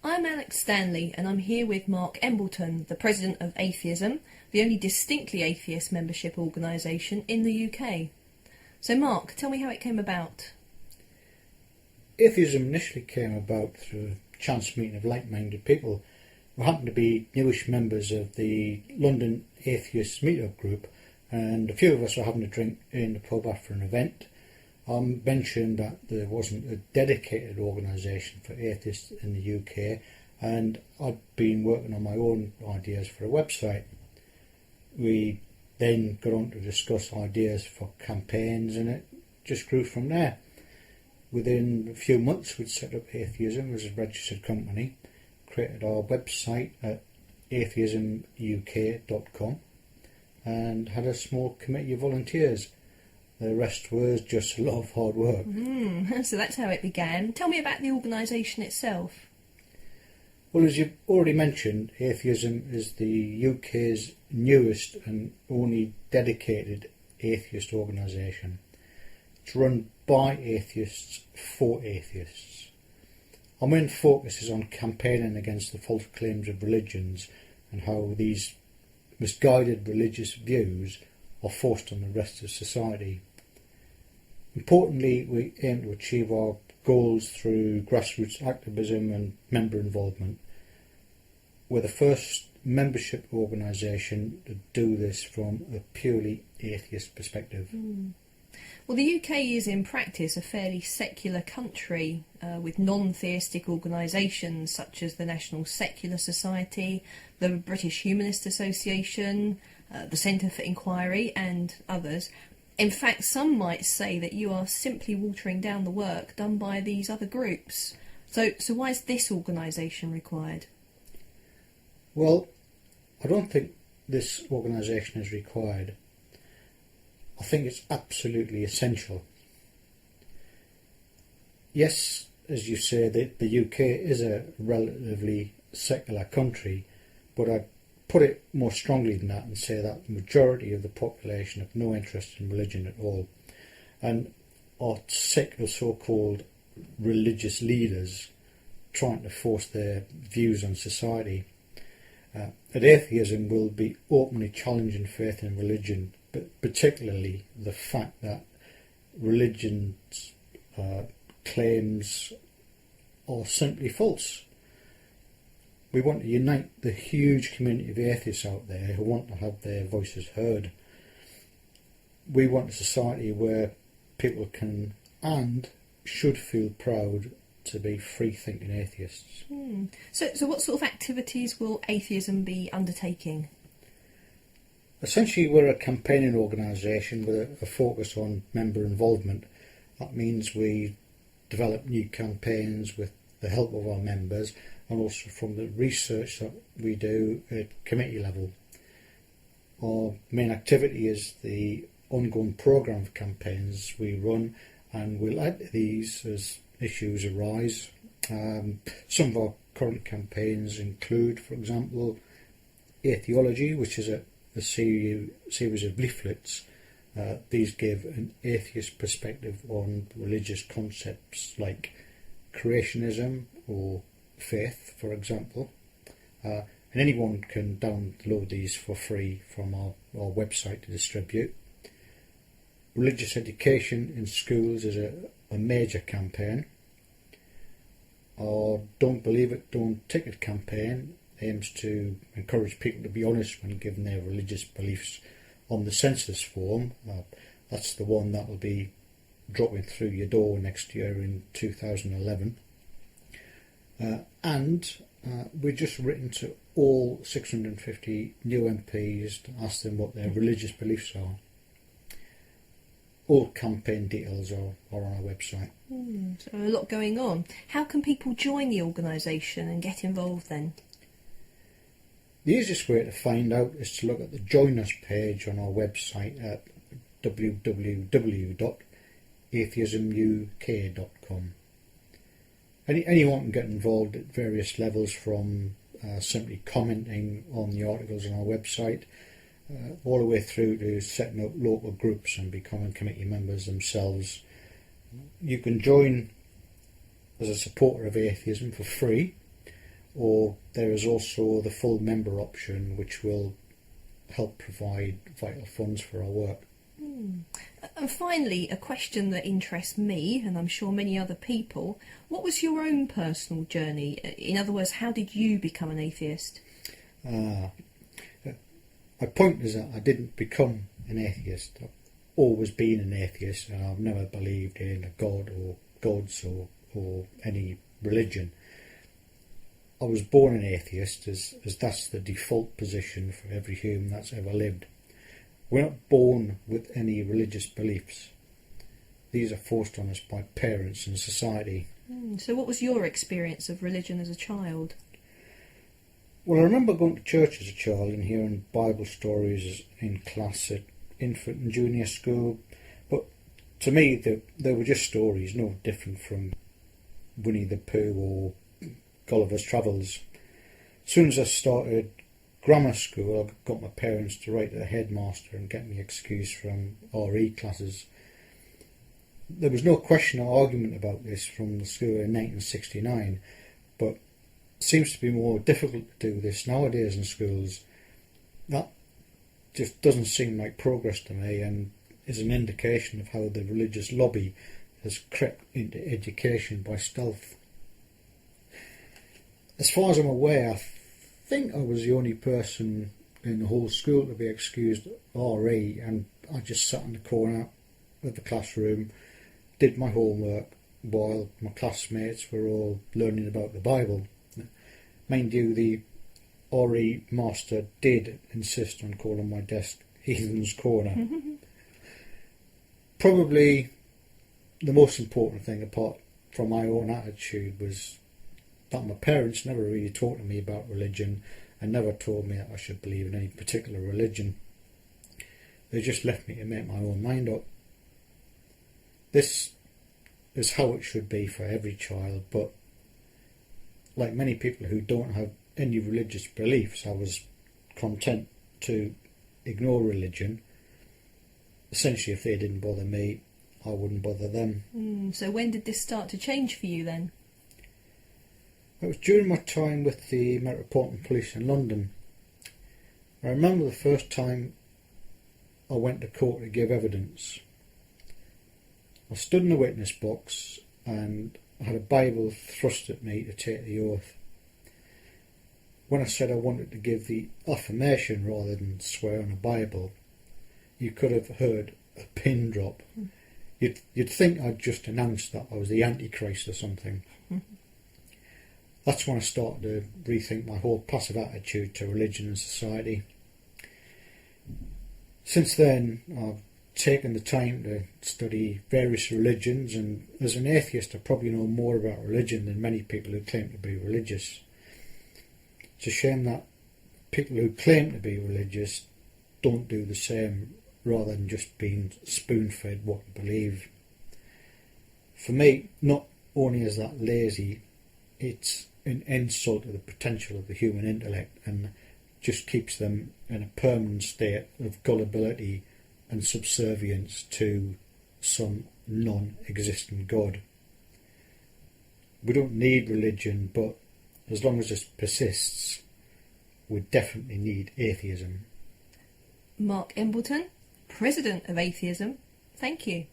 I'm Alex Stanley and I'm here with Mark Embleton, the President of Atheism, the only distinctly atheist membership organisation in the UK. So Mark, tell me how it came about. Atheism initially came about through a chance meeting of like-minded people who happened to be newish members of the London Atheist Meetup group, and a few of us were having a drink in the pub after an event. I mentioned that there wasn't a dedicated organisation for atheists in the UK, and I'd been working on my own ideas for a website. We then got on to discuss ideas for campaigns, and it just grew from there. Within a few months we'd set up Atheism as a registered company, created our website at atheismuk.com, and had a small committee of volunteers. The rest was just a lot of hard work. So that's how it began. Tell me about the organisation itself. Well, as you've already mentioned, Atheism is the UK's newest and only dedicated atheist organisation. It's run by atheists for atheists. Our main focus is on campaigning against the false claims of religions and how these misguided religious views are forced on the rest of society. Importantly, we aim to achieve our goals through grassroots activism and member involvement. We're the first membership organisation to do this from a purely atheist perspective. Well, the UK is in practice a fairly secular country with non-theistic organisations such as the National Secular Society, the British Humanist Association, the Centre for Inquiry and others. In fact, some might say that you are simply watering down the work done by these other groups. So why is this organisation required? Well, I don't think this organisation is required. I think it's absolutely essential. Yes, as you say, the UK is a relatively secular country, but I'd put it more strongly than that and say that the majority of the population have no interest in religion at all, and are sick of so-called religious leaders trying to force their views on society. At Atheism, we'll be openly challenging faith in religion, but particularly the fact that religion's claims are simply false. We want to unite the huge community of atheists out there who want to have their voices heard. We want a society where people can and should feel proud to be free-thinking atheists. So what sort of activities will Atheism be undertaking? Essentially, we're a campaigning organisation with a focus on member involvement. That means we develop new campaigns with the help of our members and also from the research that we do at committee level. Our main activity is the ongoing programme of campaigns we run, and we'll add to these as issues arise. Some of our current campaigns include, for example, Atheology, which is a series of leaflets. These give an atheist perspective on religious concepts like creationism or faith, for example. And anyone can download these for free from our website to distribute. Religious education in schools is a major campaign. Our Don't Believe It, Don't Ticket campaign aims to encourage people to be honest when giving their religious beliefs on the census form. That's the one that will be dropping through your door next year in 2011. And we've just written to all 650 new MPs to ask them what their religious beliefs are. All campaign details are on our website. So a lot going on. How can people join the organisation and get involved then? The easiest way to find out is to look at the Join Us page on our website at www.atheismuk.com. Anyone can get involved at various levels, from simply commenting on the articles on our website all the way through to setting up local groups and becoming committee members themselves. You can join as a supporter of atheism for free, or there is also the full member option, which will help provide vital funds for our work. And finally, a question that interests me, and I'm sure many other people: what was your own personal journey? In other words, how did you become an atheist? My point is that I didn't become an atheist. I've always been an atheist, and I've never believed in a god or gods or any religion. I was born an atheist, as that's the default position for every human that's ever lived. We're not born with any religious beliefs. These are forced on us by parents and society. So what was your experience of religion as a child? Well, I remember going to church as a child and hearing Bible stories in class at infant and junior school, but to me they were just stories, no different from Winnie the Pooh or Gulliver's Travels. As soon as I started grammar school, I got my parents to write to the headmaster and get me excused from RE classes. There was no question or argument about this from the school in 1969, but it seems to be more difficult to do this nowadays in schools. That just doesn't seem like progress to me, and is an indication of how the religious lobby has crept into education by stealth. As far as I'm aware, I think I was the only person in the whole school to be excused RE, and I just sat in the corner of the classroom, did my homework while my classmates were all learning about the Bible. Mind you, the RE master did insist on calling my desk Heathen's Corner. Probably the most important thing, apart from my own attitude, was that my parents never really talked to me about religion and never told me that I should believe in any particular religion. They just left me to make my own mind up. This is how it should be for every child, but like many people who don't have any religious beliefs, I was content to ignore religion. Essentially, if they didn't bother me, I wouldn't bother them. So when did this start to change for you then? It was during my time with the Metropolitan Police in London. I remember the first time I went to court to give evidence. I stood in the witness box and I had a Bible thrust at me to take the oath. When I said I wanted to give the affirmation rather than swear on a Bible, you could have heard a pin drop. You'd think I'd just announced that I was the Antichrist or something. That's when I started to rethink my whole passive attitude to religion and society. Since then, I've taken the time to study various religions, and as an atheist I probably know more about religion than many people who claim to be religious. It's a shame that people who claim to be religious don't do the same, rather than just being spoon-fed what to believe. For me, not only is that lazy, it's an insult to the potential of the human intellect, and just keeps them in a permanent state of gullibility and subservience to some non-existent God. We don't need religion, but as long as it persists, we definitely need atheism. Mark Embleton, President of Atheism, thank you.